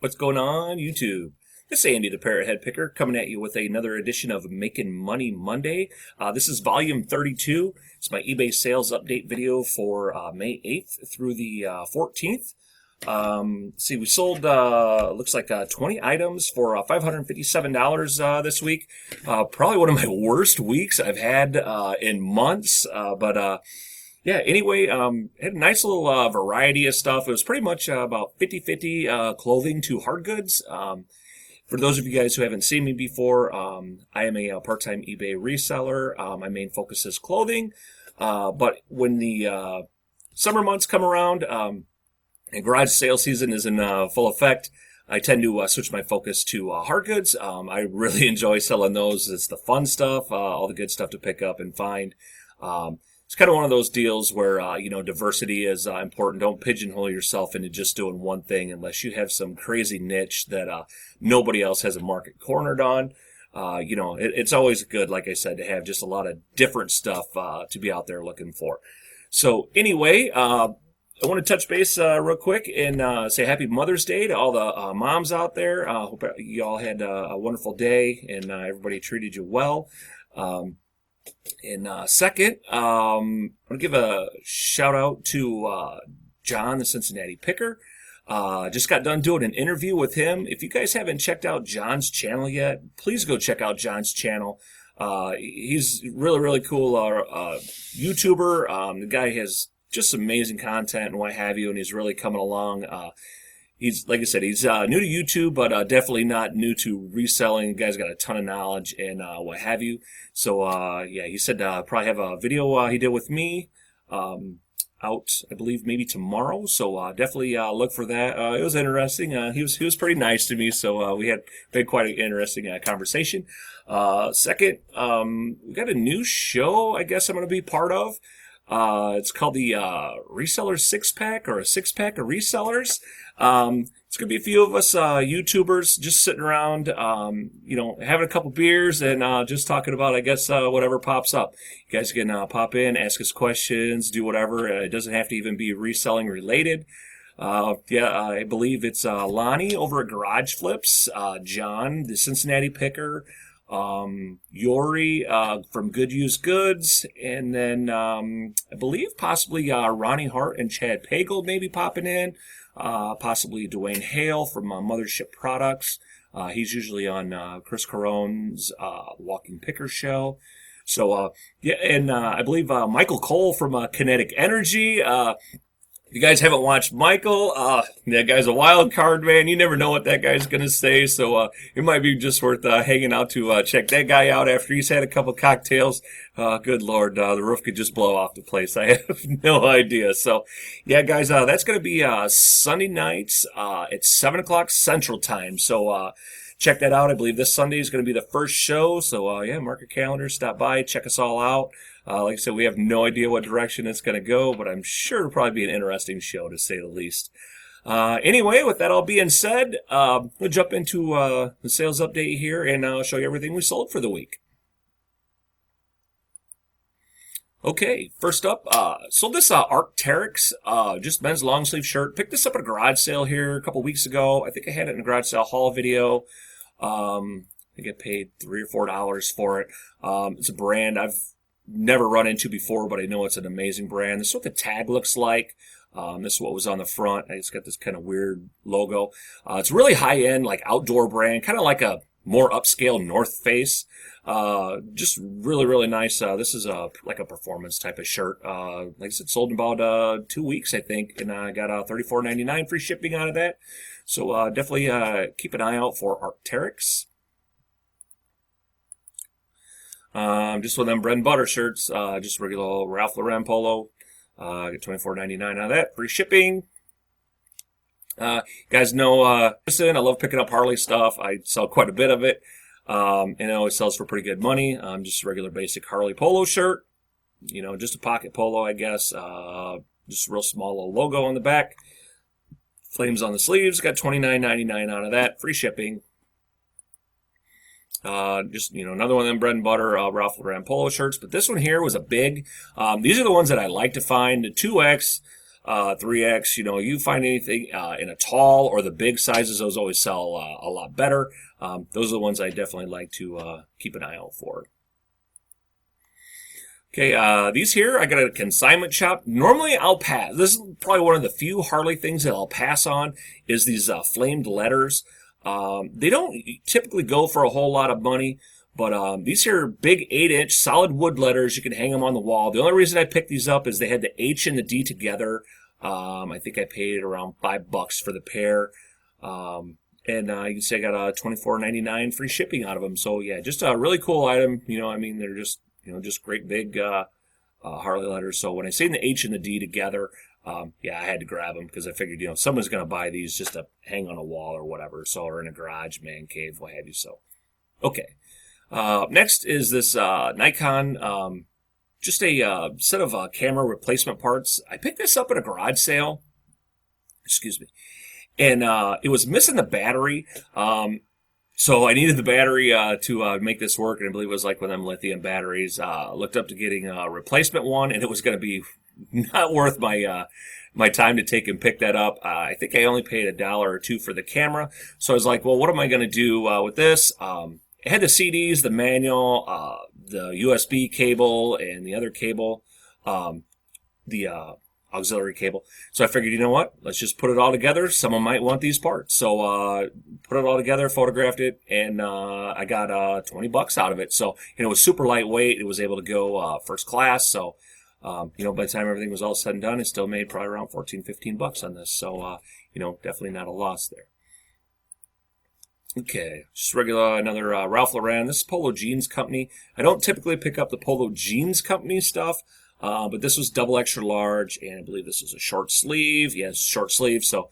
What's going on, YouTube? This is Andy the Parrot Head Picker coming at you with another edition of Making Money Monday. This is volume 32. It's my eBay sales update video for May 8th through the 14th. See, we sold, looks like 20 items for $557 this week. Probably one of my worst weeks I've had in months, yeah, anyway, had a nice little variety of stuff. It was pretty much about 50-50 clothing to hard goods. For those of you guys who haven't seen me before, I am a part-time eBay reseller. My main focus is clothing. But when the summer months come around and garage sale season is in full effect, I tend to switch my focus to hard goods. I really enjoy selling those. It's the fun stuff, all the good stuff to pick up and find. It's kind of one of those deals where, diversity is important. Don't pigeonhole yourself into just doing one thing unless you have some crazy niche that nobody else has a market cornered on. It's always good, like I said, to have just a lot of different stuff to be out there looking for. So anyway, I want to touch base real quick and say Happy Mother's Day to all the moms out there. Hope you all had a wonderful day and everybody treated you well. Second, I want to give a shout out to John, the Cincinnati Picker. Just got done doing an interview with him. If you guys haven't checked out John's channel yet, please go check out John's channel. He's really, really cool YouTuber. The guy has just amazing content and what have you, and he's really coming along. He's, like I said, he's new to YouTube, but definitely not new to reselling. The guy's got a ton of knowledge and what have you. So, yeah, he said probably have a video he did with me out, I believe, maybe tomorrow. So definitely look for that. It was interesting. He was pretty nice to me, so we had quite an interesting conversation. Second, we got a new show I guess I'm going to be part of. It's called the Reseller Six Pack, or a Six Pack of Resellers. It's going to be a few of us YouTubers just sitting around, having a couple beers and just talking about, I guess, whatever pops up. You guys can pop in, ask us questions, do whatever. It doesn't have to even be reselling related. I believe it's Lonnie over at Garage Flips, John, the Cincinnati Picker, Yori from Good Used Goods, and then I believe possibly Ronnie Hart and Chad Pagel maybe popping in, possibly Dwayne Hale from Mothership Products. He's usually on Chris Carone's Walking Picker show. So and I believe Michael Cole from Kinetic Energy. If you guys haven't watched Michael, that guy's a wild card, man. You never know what that guy's going to say, so it might be just worth hanging out to check that guy out after he's had a couple cocktails. Good Lord, the roof could just blow off the place. I have no idea. So, yeah, guys, that's going to be Sunday nights at 7 o'clock Central Time. So check that out. I believe this Sunday is going to be the first show. So, yeah, mark your calendar, stop by, check us all out. Like I said, we have no idea what direction it's going to go, but I'm sure it'll probably be an interesting show, to say the least. Anyway, with that all being said, we'll jump into the sales update here, and I'll show you everything we sold for the week. Okay, first up, sold this Arc'teryx, just men's long sleeve shirt. Picked this up at a garage sale here a couple weeks ago. I think I had it in a garage sale haul video. I think I paid $3 or $4 for it. It's a brand I've never run into before, but I know it's an amazing brand. This is what the tag looks like. This is what was on the front. It's got this kind of weird logo. It's a really high-end, like outdoor brand, kind of like a more upscale North Face. Just really, really nice. This is like a performance type of shirt. Like I said, sold in about 2 weeks, I think, and I got $34.99 free shipping out of that. So definitely keep an eye out for Arc'teryx. Just one of them bread and butter shirts, just regular old Ralph Lauren polo. Get $24.99 out of that, free shipping. You guys know, listen, I love picking up Harley stuff. I sell quite a bit of it, and it always sells for pretty good money. Just a regular basic Harley polo shirt, just a pocket polo, I guess. Just a real small little logo on the back. Flames on the sleeves, got $29.99 out of that, free shipping. Just, another one of them bread and butter Ralph Lauren polo shirts. But this one here was a big. These are the ones that I like to find. The 2X. 3X. You find anything in a tall or the big sizes, those always sell a lot better. Those are the ones I definitely like to keep an eye out for. Okay, these here, I got a consignment shop. Normally I'll pass. This is probably one of the few Harley things that I'll pass on is these flamed letters. They don't typically go for a whole lot of money, but these here big 8-inch solid wood letters, you can hang them on the wall. The only reason I picked these up is they had the H and the D together. I think I paid around $5 for the pair. And you can see I got a $24.99 free shipping out of them. So yeah, just a really cool item. They're just just great big Harley letters. So when I seen the H and the D together, yeah, I had to grab them because I figured, someone's going to buy these just to hang on a wall or whatever. So, or in a garage, man cave, what have you. So, okay. Next is this Nikon, just a set of camera replacement parts. I picked this up at a garage sale. Excuse me. And it was missing the battery. So I needed the battery to make this work, and I believe it was like one of them lithium batteries. Looked up to getting a replacement one, and it was going to be not worth my time to take and pick that up. I think I only paid $1 or $2 for the camera. So I was like, well, what am I going to do with this? It had the CDs, the manual, the USB cable, and the other cable, the auxiliary cable. So I figured, you know what? Let's just put it all together. Someone might want these parts. So put it all together, photographed it, and I got $20 out of it. So it was super lightweight. It was able to go first class. So by the time everything was all said and done, it still made probably around $14-15 on this. So definitely not a loss there. Okay, just regular, another Ralph Lauren. This is Polo Jeans Company. I don't typically pick up the Polo Jeans Company stuff. But this was double extra large, and I believe this is a short sleeve. Yes, short sleeve. So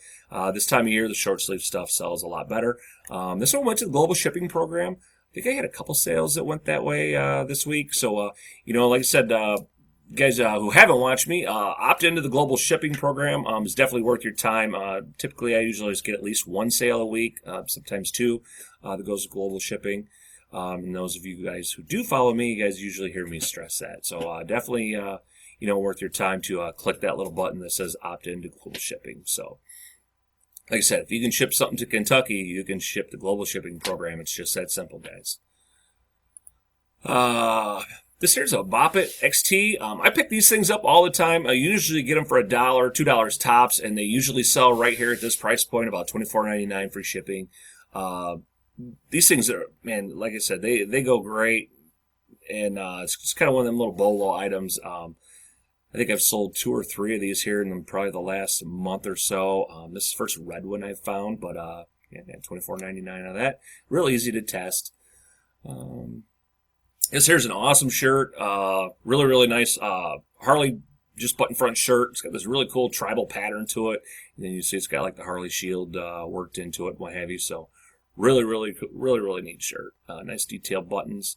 this time of year, the short sleeve stuff sells a lot better. This one went to the global shipping program. I think I had a couple sales that went that way this week. So, like I said, guys who haven't watched me, opt into the global shipping program. It's definitely worth your time. Typically, I usually just get at least one sale a week, sometimes two, that goes to global shipping. And those of you guys who do follow me, you guys usually hear me stress that. So definitely, worth your time to click that little button that says opt into global shipping. So, like I said, if you can ship something to Kentucky, you can ship the global shipping program. It's just that simple, guys. This here's a Upate XT. I pick these things up all the time. I usually get them for $1, $2 tops, and they usually sell right here at this price point, about $24.99 free shipping. These things are, man, like I said, they go great, and it's kind of one of them little bolo items. I think I've sold 2 or 3 of these here in probably the last month or so. This is the first red one I've found, but yeah, $24.99 of that. Real easy to test. This here's an awesome shirt. Really, really nice Harley just button front shirt. It's got this really cool tribal pattern to it. And then you see it's got like the Harley shield worked into it, what have you. So really, really, really, really neat shirt. Nice detailed buttons.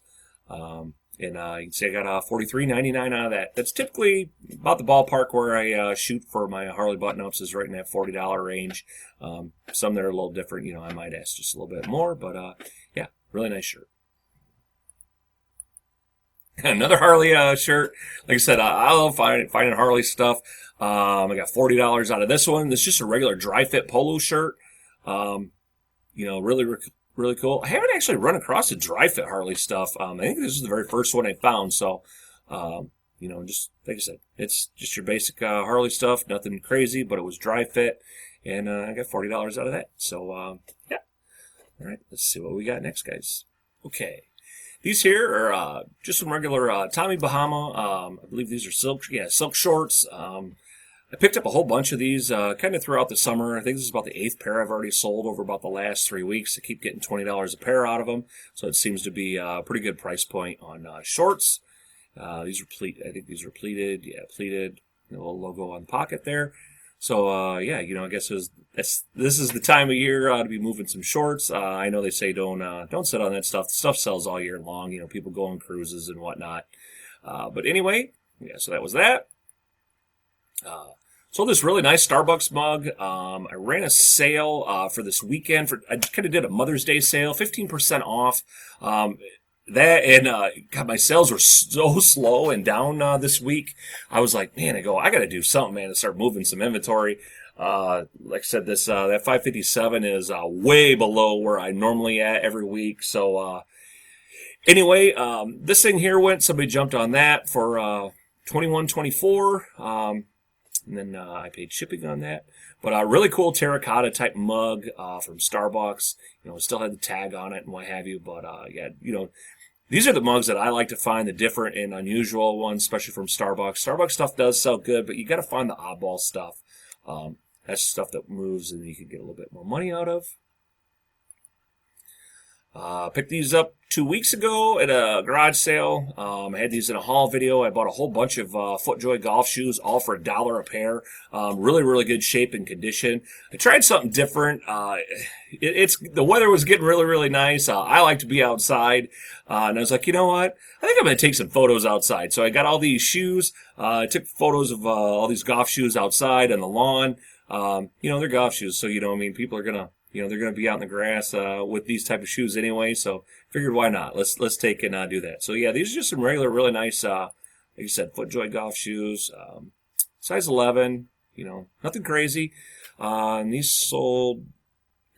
And you can see I got $43.99 out of that. That's typically about the ballpark where I shoot for my Harley button-ups, is right in that $40 range. Some that are a little different, I might ask just a little bit more, but yeah, really nice shirt. Another Harley shirt. Like I said, I love finding Harley stuff. I got $40 out of this one. This is just a regular dry fit polo shirt. Really, really cool. I haven't actually run across a dry fit Harley stuff. I think this is the very first one I found. So, just like I said, it's just your basic Harley stuff. Nothing crazy, but it was dry fit, and I got $40 out of that. So, yeah. All right, let's see what we got next, guys. Okay. These here are just some regular Tommy Bahama. I believe these are silk shorts. I picked up a whole bunch of these kind of throughout the summer. I think this is about the 8th pair I've already sold over about the last 3 weeks. I keep getting $20 a pair out of them, so it seems to be a pretty good price point on shorts. These are I think these are pleated. Yeah, pleated. A little logo on the pocket there. So yeah, I guess this is the time of year to be moving some shorts. I know they say don't sit on that stuff. The stuff sells all year long. People go on cruises and whatnot. But anyway, yeah. So that was that. Sold this really nice Starbucks mug. I ran a sale for this weekend. I kind of did a Mother's Day sale, 15% off. that and God, my sales were so slow and down this week. I was like, man, I got to do something, man, to start moving some inventory. Like I said, this that 557 is way below where I normally at every week. So anyway, this thing here somebody jumped on that for 21.24. And then I paid shipping on that. But a really cool terracotta type mug from Starbucks. It still had the tag on it and what have you. But yeah, these are the mugs that I like to find, the different and unusual ones, especially from Starbucks. Starbucks stuff does sell good, but you got to find the oddball stuff. That's stuff that moves and you can get a little bit more money out of. Picked these up 2 weeks ago at a garage sale. I had these in a haul video. I bought a whole bunch of FootJoy golf shoes, all for $1 a pair. Really, really good shape and condition. I tried something different. The weather was getting really, really nice. I like to be outside, and I was like, you know what? I think I'm going to take some photos outside. So I got all these shoes. I took photos of all these golf shoes outside on the lawn. They're golf shoes, so people are gonna. They're going to be out in the grass with these type of shoes anyway, so figured why not? Let's take and do that. So yeah, these are just some regular, really nice, like you said, FootJoy golf shoes, size 11. Nothing crazy. And these sold,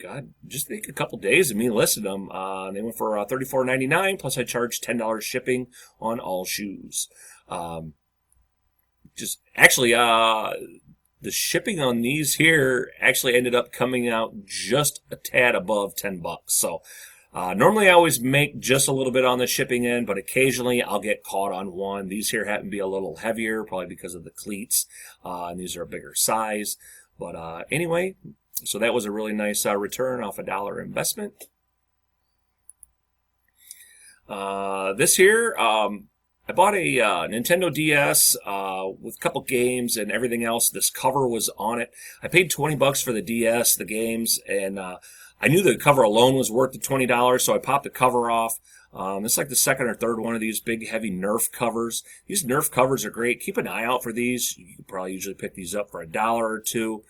God, just think a couple days of me listed them. They went for $34.99 plus I charged $10 shipping on all shoes. The shipping on these here actually ended up coming out just a tad above $10. So normally I always make just a little bit on the shipping end, but occasionally I'll get caught on one. These here happen to be a little heavier, probably because of the cleats, and these are a bigger size. But anyway, so that was a really nice return off $1 investment. This here, I bought a Nintendo DS with a couple games and everything else. This cover was on it. I paid $20 for the DS, the games, and I knew the cover alone was worth the $20, so I popped the cover off. It's like the second or third one of these big, heavy Nerf covers. These Nerf covers are great. Keep an eye out for these. You can probably usually pick these up for $1 or $2.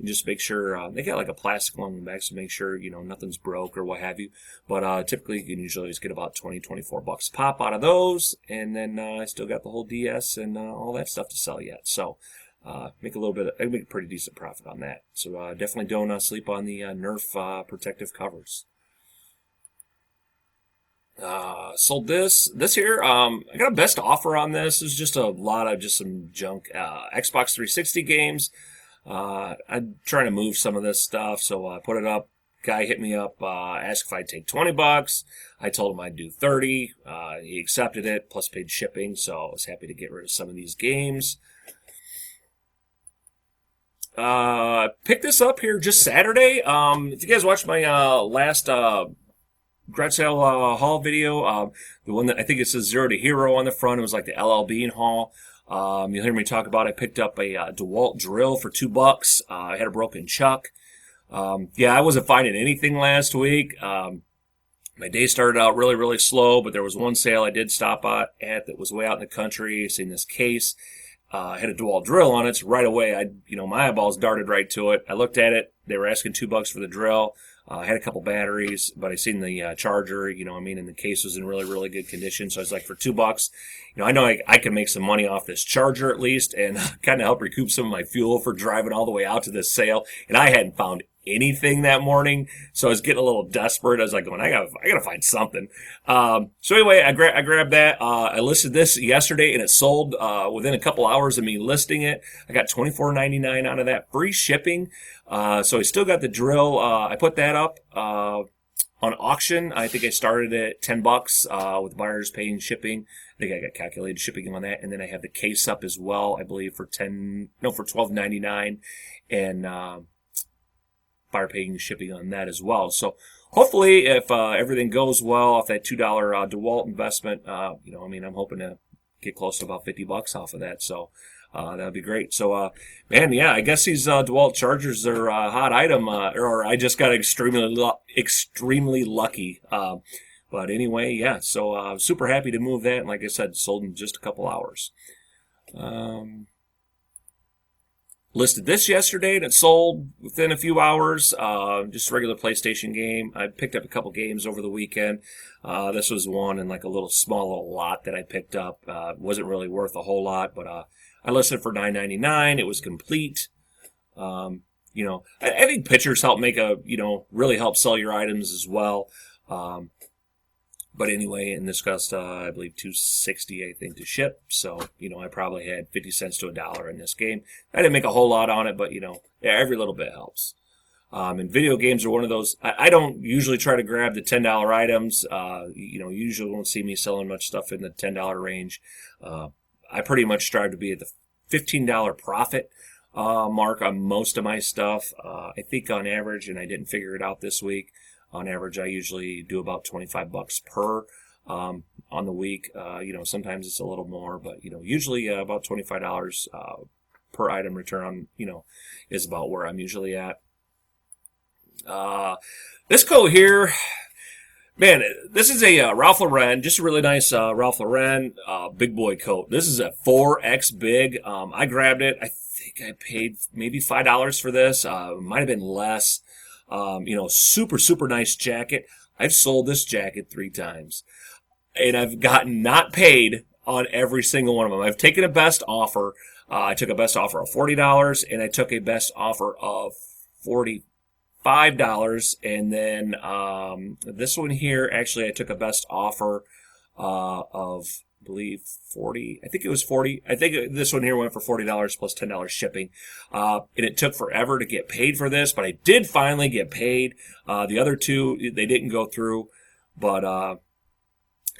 And just make sure they got like a plastic along the back, so make sure nothing's broke or what have you. But typically you can usually just get about $20-$24 a pop out of those, and then I still got the whole DS and all that stuff to sell yet. So I make a pretty decent profit on that. So definitely don't sleep on the Nerf protective covers. Sold this here. I got a best offer on this. It's just a lot of some junk Xbox 360 games. I'm trying to move some of this stuff, so I put it up. Guy hit me up, asked if I'd take $20. I told him I'd do $30. He accepted it, plus paid shipping, so I was happy to get rid of some of these games. Picked this up here just Saturday. If you guys watched my last garage sale haul video, the one that I think it says 0 to Hero on the front, it was like the LL Bean haul. You'll hear me talk about I picked up a DeWalt drill for $2. I had a broken chuck. Yeah, I wasn't finding anything last week. My day started out really, really slow, but there was one sale I did stop at that was way out in the country. I seen this case. Had a DeWalt drill on it, so right away, my eyeballs darted right to it. I looked at it. They were asking $2 for the drill. I had a couple batteries, but I seen the charger, and the case was in really, really good condition. So I was like, for $2, I know I can make some money off this charger at least, and kind of help recoup some of my fuel for driving all the way out to this sale. And I hadn't found anything that morning, so I was getting a little desperate. I was like, I gotta find something. So anyway, I grabbed that. I listed this yesterday, and it sold within a couple hours of me listing it. I got $24.99 out of that, free shipping. So I still got the drill. I put that up on auction. I think I started at $10 with buyers paying shipping. I think I got calculated shipping on that, and then I have the case up as well. I believe for $12.99, and buyer paying shipping on that as well. So hopefully, if everything goes well off that $2 DeWalt investment, I'm hoping to get close to about $50 off of that. So that'd be great. So, man, yeah, I guess these DeWalt chargers are a hot item, or I just got extremely lucky. But anyway, yeah, so super happy to move that. And like I said, sold in just a couple hours. Listed this yesterday and it sold within a few hours. Just a regular PlayStation game. I picked up a couple games over the weekend. This was one in like a small little lot that I picked up. Wasn't really worth a whole lot, but I listed for $9.99. It was complete. I think pictures help really help sell your items as well. But anyway, and this cost, I believe, $2.60, I think, to ship. So, I probably had 50 cents to $1 in this game. I didn't make a whole lot on it, but, every little bit helps. And video games are one of those. I don't usually try to grab the $10 items. You usually won't see me selling much stuff in the $10 range. I pretty much strive to be at the $15 profit mark on most of my stuff. I think on average, and I didn't figure it out this week, on average, I usually do about $25 per on the week. Sometimes it's a little more, but usually about $25 per item return on is about where I'm usually at. This coat here, man, this is a Ralph Lauren, just a really nice Ralph Lauren big boy coat. This is a 4X big. I grabbed it. I think I paid maybe $5 for this. Might have been less. Super, super nice jacket. I've sold this jacket 3 times. And I've gotten not paid on every single one of them. I've taken a best offer. I took a best offer of $40, and I took a best offer of $45. And then this one here, actually, I took a best offer of, I believe, 40. I think it was 40. I think this one here went for $40 plus $10 shipping. And it took forever to get paid for this, but I did finally get paid. The other two, they didn't go through. But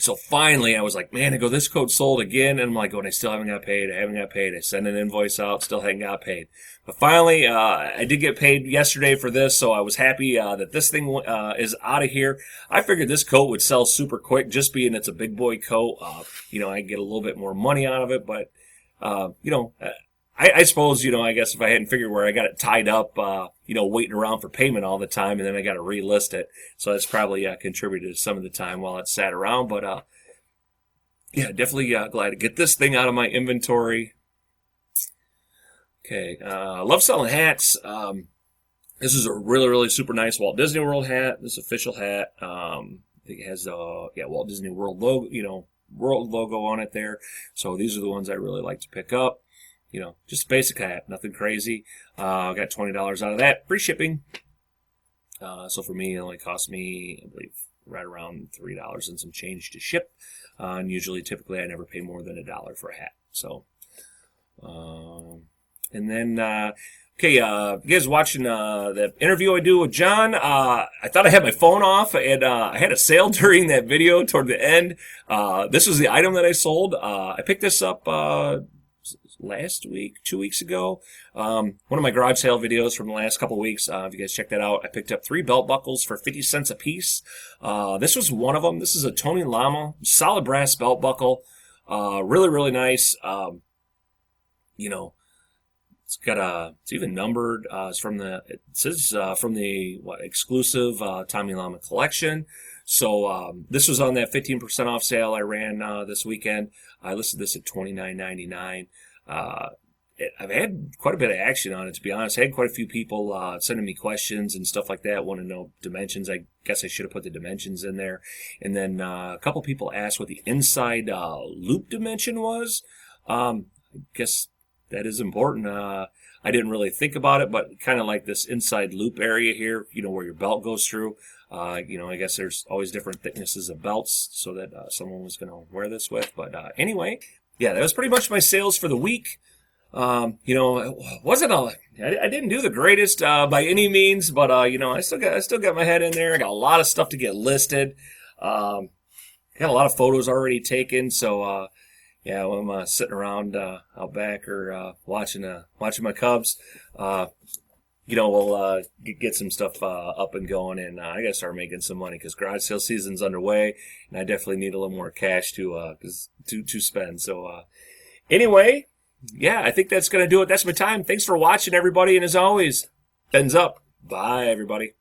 so finally, I was like, man, I go, this code sold again. And I'm like, I still haven't got paid. I haven't got paid. I sent an invoice out, still hadn't got paid. But finally, I did get paid yesterday for this, so I was happy that this thing is out of here. I figured this coat would sell super quick, just being it's a big boy coat. I get a little bit more money out of it, but, I suppose, I guess if I hadn't figured where I got it tied up, waiting around for payment all the time, and then I got to relist it. So that's probably contributed to some of the time while it sat around. But, definitely glad to get this thing out of my inventory. Okay, love selling hats. This is a really, really super nice Walt Disney World hat. This official hat. I think it has Walt Disney World logo, World logo on it there. So these are the ones I really like to pick up. Just a basic hat, nothing crazy. I got $20 out of that, free shipping. So for me, it only cost me, I believe, right around $3 and some change to ship. And typically, I never pay more than $1 for a hat. So, and then, you guys watching the interview I do with John, I thought I had my phone off, and I had a sale during that video toward the end. This was the item that I sold. I picked this up last week, 2 weeks ago. One of my garage sale videos from the last couple of weeks. If you guys check that out, I picked up 3 belt buckles for 50 cents a piece. This was one of them. This is a Tony Lama solid brass belt buckle. Really, really nice. It's even numbered. It says from the exclusive Tommy Lama collection. So this was on that 15% off sale I ran this weekend. I listed this at $29.99. I've had quite a bit of action on it, to be honest. I had quite a few people sending me questions and stuff like that, want to know dimensions. I guess I should have put the dimensions in there. And then a couple people asked what the inside loop dimension was. I guess that is important. I didn't really think about it, but kind of like this inside loop area here, where your belt goes through. I guess there's always different thicknesses of belts so that someone was going to wear this with. But anyway, that was pretty much my sales for the week. It wasn't I didn't do the greatest by any means, but I still got my head in there. I got a lot of stuff to get listed. Got a lot of photos already taken, so when I'm sitting around out back or watching my Cubs, we'll get some stuff up and going, and I gotta start making some money because garage sale season's underway, and I definitely need a little more cash to spend. So anyway, I think that's gonna do it. That's my time. Thanks for watching, everybody, and as always, thumbs up. Bye, everybody.